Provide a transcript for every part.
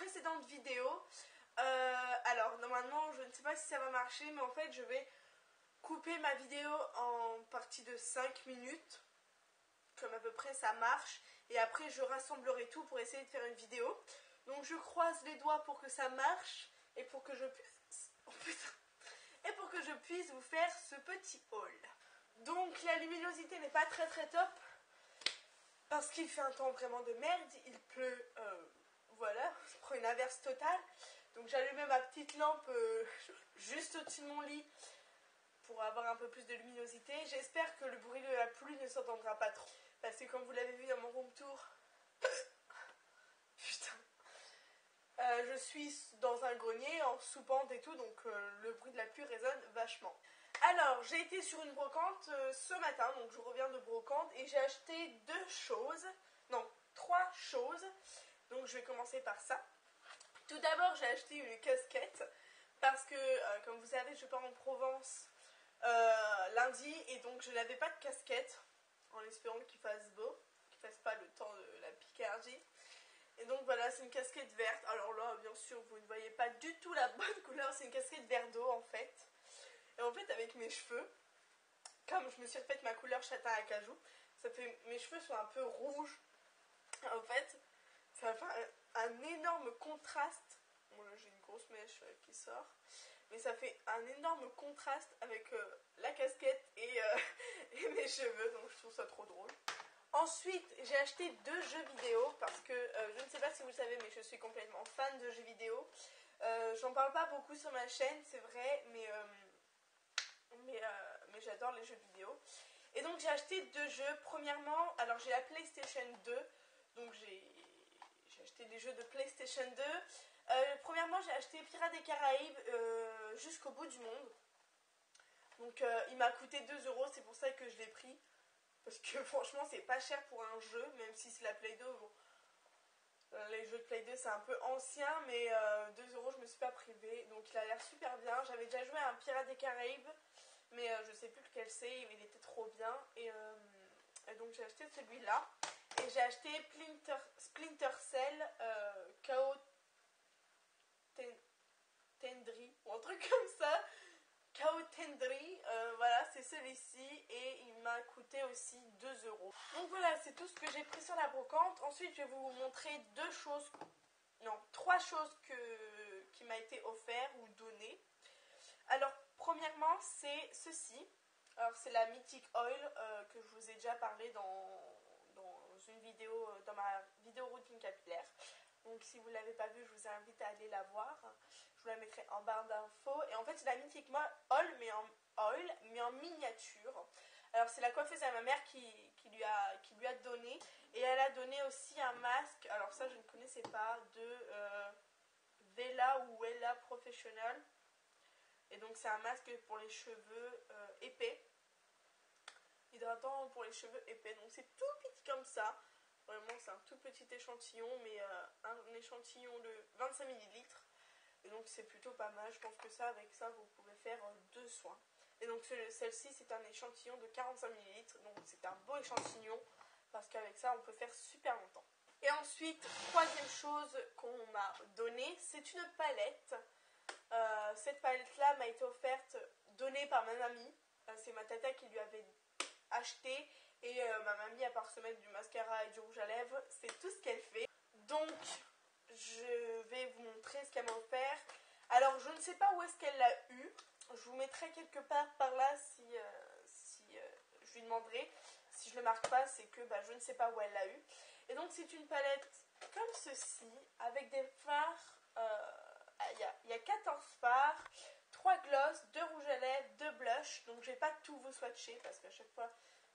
précédente vidéo. Alors normalement je ne sais pas si ça va marcher, mais en fait je vais couper ma vidéo en partie de 5 minutes, comme à peu près ça marche, et après je rassemblerai tout pour essayer de faire une vidéo. Donc je croise les doigts pour que ça marche et pour que je puisse... Oh, putain. Et pour que je puisse vous faire ce petit haul. Donc la luminosité n'est pas très top parce qu'il fait un temps vraiment de merde, il pleut, voilà, je prends une averse totale. Donc j'allumais ma petite lampe juste au-dessus de mon lit pour avoir un peu plus de luminosité. J'espère que le bruit de la pluie ne s'entendra pas trop, parce que comme vous l'avez vu dans mon room tour, putain, je suis dans un grenier en sous-pente et tout, donc le bruit de la pluie résonne vachement. Alors, j'ai été sur une brocante ce matin, donc je reviens de brocante, et j'ai acheté 3 choses. Donc je vais commencer par ça. Tout d'abord, j'ai acheté une casquette, parce que, comme vous savez, je pars en Provence lundi, et donc je n'avais pas de casquette, en espérant qu'il fasse beau, qu'il fasse pas le temps de la Picardie. Et donc voilà, c'est une casquette verte. Alors là, bien sûr, vous ne voyez pas du tout la bonne couleur, c'est une casquette vert d'eau en fait. Et en fait, avec mes cheveux, comme je me suis refaite ma couleur châtain à cajou, mes cheveux sont un peu rouges. En fait, ça fait un énorme contraste. Bon, là, j'ai une grosse mèche qui sort. Mais ça fait un énorme contraste avec la casquette et mes cheveux. Donc, je trouve ça trop drôle. Ensuite, j'ai acheté 2 jeux vidéo parce que, je ne sais pas si vous le savez, mais je suis complètement fan de jeux vidéo. J'en parle pas beaucoup sur ma chaîne, c'est vrai, mais j'adore les jeux vidéo. Et donc j'ai acheté 2 jeux. Premièrement, alors j'ai la PlayStation 2, donc j'ai acheté des jeux de PlayStation 2. Premièrement, j'ai acheté Pirates des Caraïbes jusqu'au bout du monde. Donc il m'a coûté 2 €, c'est pour ça que je l'ai pris. Parce que franchement, c'est pas cher pour un jeu, même si c'est la Play 2. Bon, les jeux de Play 2 c'est un peu ancien, mais 2 €, je me suis pas privée. Donc il a l'air super bien. J'avais déjà joué à un Pirates des Caraïbes, mais je sais plus lequel c'est, mais il était trop bien. Et donc j'ai acheté celui-là. Et j'ai acheté Splinter Cell Chaos Tendry, ou un truc comme ça. Chaos Tendry, voilà, c'est celui-ci, et il m'a coûté aussi 2 €. Donc voilà, c'est tout ce que j'ai pris sur la brocante. Ensuite, je vais vous montrer 3 choses qui m'a été offert ou donné. Alors, premièrement, c'est ceci. Alors, c'est la Mythic Oil que je vous ai déjà parlé dans une vidéo, dans ma vidéo routine capillaire. Donc si vous ne l'avez pas vue, je vous invite à aller la voir. Je vous la mettrai en barre d'infos. Et en fait, c'est la Mythic Oil, mais en miniature. Alors c'est la coiffeuse à ma mère qui lui a donné. Et elle a donné aussi un masque. Alors ça, je ne connaissais pas, de Vela ou Wella Professional. Et donc c'est un masque pour les cheveux épais. Hydratant pour les cheveux épais. Donc c'est tout petit comme ça. Vraiment, c'est un tout petit échantillon, mais un échantillon de 25 ml. Et donc, c'est plutôt pas mal. Je pense que ça, avec ça, vous pouvez faire 2 soins. Et donc, celle-ci, c'est un échantillon de 45 ml. Donc, c'est un beau échantillon, parce qu'avec ça, on peut faire super longtemps. Et ensuite, troisième chose qu'on m'a donnée, c'est une palette. Cette palette-là m'a été donnée par ma mamie. C'est ma tata qui lui avait acheté. Et ma mamie, à part se mettre du mascara et du rouge à lèvres, c'est tout ce qu'elle fait. Donc, je vais vous montrer ce qu'elle m'a offert. Alors, je ne sais pas où est-ce qu'elle l'a eu. Je vous mettrai quelque part par là si je lui demanderai. Si je ne le marque pas, c'est que je ne sais pas où elle l'a eu. Et donc, c'est une palette comme ceci, avec des fards. Il y a 14 fards, 3 gloss, 2 rouges à lèvres, 2 blushs. Donc, je ne vais pas tout vous swatcher parce qu'à chaque fois...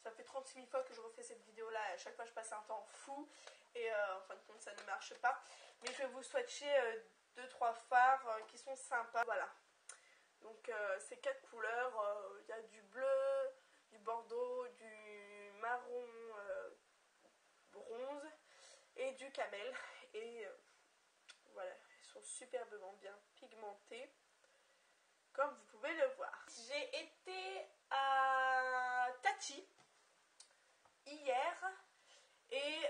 Ça fait 36 000 fois que je refais cette vidéo-là, et à chaque fois je passe un temps fou, et en fin de compte ça ne marche pas. Mais je vais vous swatcher 2-3 fards qui sont sympas, voilà. Donc ces 4 couleurs, il y a du bleu, du bordeaux, du marron bronze, et du camel. Et voilà, ils sont superbement bien pigmentés, comme vous pouvez le voir. J'ai été à Tati hier, et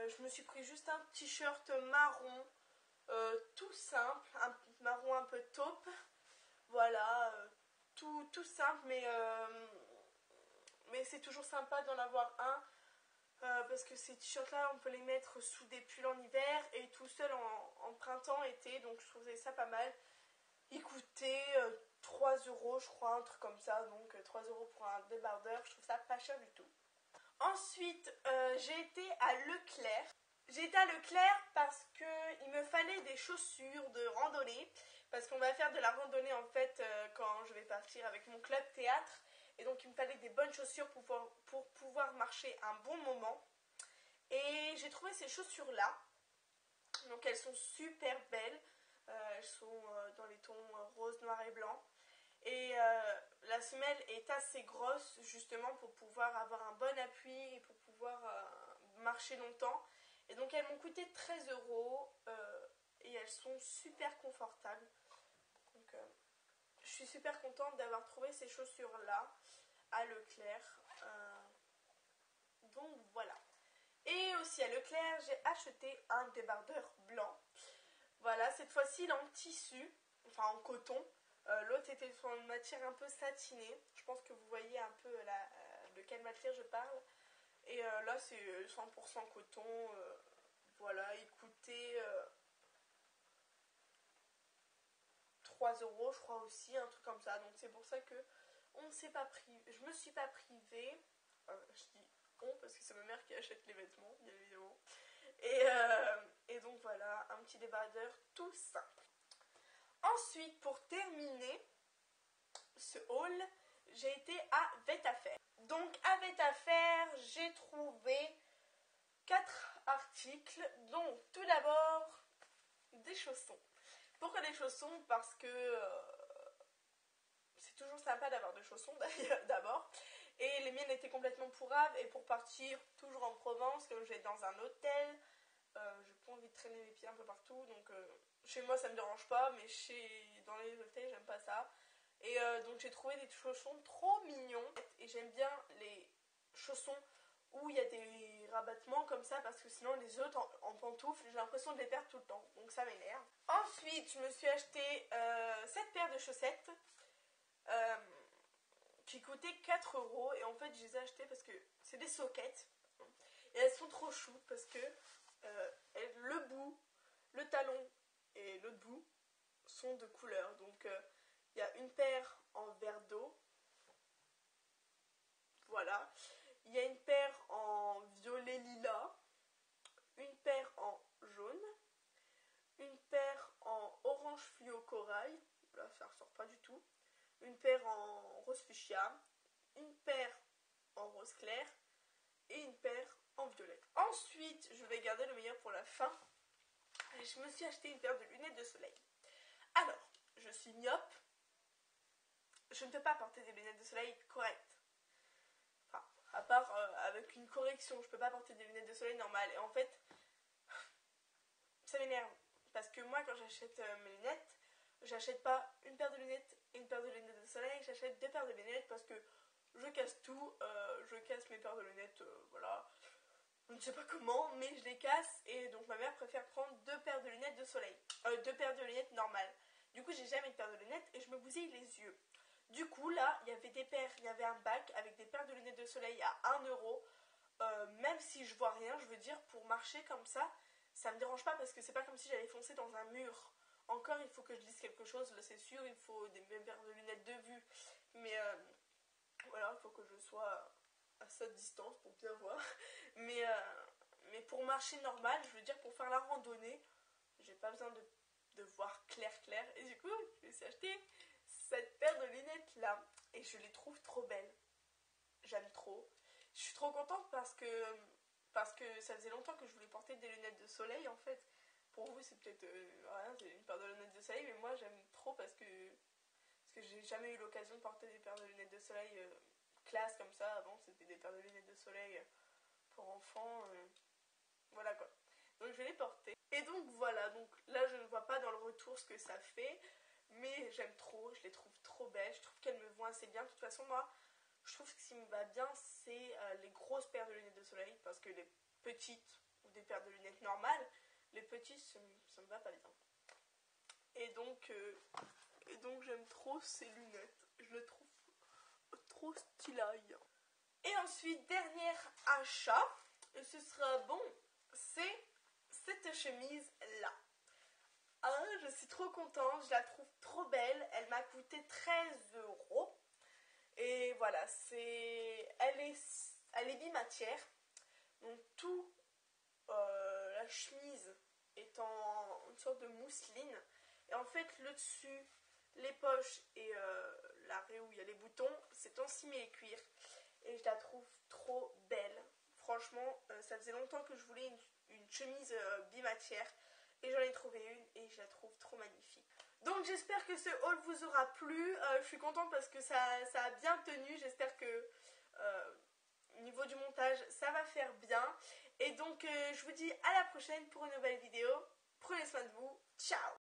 je me suis pris juste un t-shirt marron simple, un marron un peu taupe. Voilà, tout simple, mais c'est toujours sympa d'en avoir un. Parce que ces t-shirts là on peut les mettre sous des pulls en hiver et tout seul en printemps, été, donc je trouvais ça pas mal. Il coûtait 3 euros je crois, un truc comme ça, donc 3 euros pour un débardeur, je trouve ça pas cher du tout. Ensuite j'ai été à Leclerc. J'ai été à Leclerc parce qu'il me fallait des chaussures de randonnée, parce qu'on va faire de la randonnée en fait quand je vais partir avec mon club théâtre. Et donc il me fallait des bonnes chaussures pour pouvoir marcher un bon moment. Et j'ai trouvé ces chaussures là. Donc elles sont super belles. Elles sont dans les tons rose, noir et blanc. Et la semelle est assez grosse justement pour pouvoir avoir un bon appui et pour pouvoir marcher longtemps. Et donc elles m'ont coûté 13 euros et elles sont super confortables. Donc je suis super contente d'avoir trouvé ces chaussures là à Leclerc. Donc voilà. Et aussi à Leclerc, j'ai acheté un débardeur blanc. Voilà, cette fois-ci il est en tissu, enfin en coton. L'autre était sur une matière un peu satinée. Je pense que vous voyez un peu de quelle matière je parle. Et là c'est 100% coton. Voilà, il coûtait 3 euros je crois aussi, un truc comme ça. Donc c'est pour ça que je me suis pas privée. Je dis on parce que c'est ma mère qui achète les vêtements, bien évidemment. Et donc voilà, un petit débardeur tout simple. Ensuite, pour terminer ce haul, j'ai été à Vetafer. Donc à Vetafer, j'ai trouvé 4 articles. Donc tout d'abord, des chaussons. Pourquoi des chaussons? Parce que c'est toujours sympa d'avoir des chaussons d'abord. Et les miennes étaient complètement pourraves. Et pour partir toujours en Provence, comme je vais être dans un hôtel, j'ai pas envie de traîner les pieds un peu partout. Donc chez moi ça me dérange pas, mais dans les hôtels j'aime pas ça. Et donc j'ai trouvé des chaussons trop mignons. Et j'aime bien les chaussons où il y a des rabattements comme ça, parce que sinon les autres en pantoufles, j'ai l'impression de les perdre tout le temps. Donc ça m'énerve. Ensuite, je me suis acheté cette paire de chaussettes qui coûtaient 4 euros. Et en fait, je les ai achetées parce que c'est des soquettes. Et elles sont trop chou parce que le bout, le talon et l'autre bout sont de couleur. Donc il y a une paire en vert d'eau. Voilà. Il y a une paire en violet lilas. Une paire en jaune. Une paire en orange fluo corail. Là, ça ressort pas du tout. Une paire en rose fuchsia. Une paire en rose clair. Et une paire en violet. Ensuite, je vais garder le meilleur pour la fin. Je me suis acheté une paire de lunettes de soleil. Alors, je suis myope. Je ne peux pas porter des lunettes de soleil correctes. Enfin, à part avec une correction, je peux pas porter des lunettes de soleil normales. Et en fait, ça m'énerve. Parce que moi, quand j'achète mes lunettes, j'achète pas une paire de lunettes et une paire de lunettes de soleil. J'achète 2 paires de lunettes parce que je casse tout. Je casse mes paires de lunettes, voilà. Je ne sais pas comment, mais je les casse. Et donc ma mère préfère prendre 2 paires de lunettes de soleil. 2 paires de lunettes normales. Du coup, j'ai jamais une paire de lunettes et je me bousille les yeux. Du coup, là, il y avait un bac avec des paires de lunettes de soleil à 1 euro. Même si je vois rien, je veux dire, pour marcher comme ça me dérange pas parce que c'est pas comme si j'allais foncer dans un mur. Encore, il faut que je lise quelque chose, là c'est sûr, il faut des paires de lunettes de vue. Mais voilà, il faut que je sois à cette distance pour bien voir. Mais pour marcher normal, je veux dire, pour faire la randonnée, j'ai pas besoin de voir clair. Et du coup, je me suis acheté cette paire de lunettes là. Et je les trouve trop belles. J'aime trop. Je suis trop contente parce que ça faisait longtemps que je voulais porter des lunettes de soleil en fait. Pour vous, c'est peut-être rien, c'est une paire de lunettes de soleil, mais moi j'aime trop parce que j'ai jamais eu l'occasion de porter des paires de lunettes de soleil classe comme ça. Avant, c'était des paires de lunettes de soleil pour enfants. Voilà quoi. Donc je vais les porter. Et donc voilà, donc là je ne vois pas dans le retour ce que ça fait, mais j'aime trop, je les trouve trop belles, je trouve qu'elles me vont assez bien. De toute façon, moi, je trouve que ce qui me va bien, c'est les grosses paires de lunettes de soleil, parce que les petites, ou des paires de lunettes normales, les petites, ça me va pas bien. et donc j'aime trop ces lunettes. Je les trouve trop stylées. Et ensuite, dernier achat, et ce sera bon, c'est cette chemise là. Ah, je suis trop contente, je la trouve trop belle. Elle m'a coûté 13 euros. Et voilà, elle est bimatière. Donc tout la chemise est en une sorte de mousseline. Et en fait, le dessus, les poches et l'arrêt où il y a les boutons, c'est en simili-cuir. Et je la trouve trop belle. Franchement, ça faisait longtemps que je voulais une chemise bimatière. Et j'en ai trouvé une et je la trouve trop magnifique. Donc j'espère que ce haul vous aura plu. Je suis contente parce que ça a bien tenu. J'espère que au niveau du montage, ça va faire bien. Et donc je vous dis à la prochaine pour une nouvelle vidéo. Prenez soin de vous. Ciao!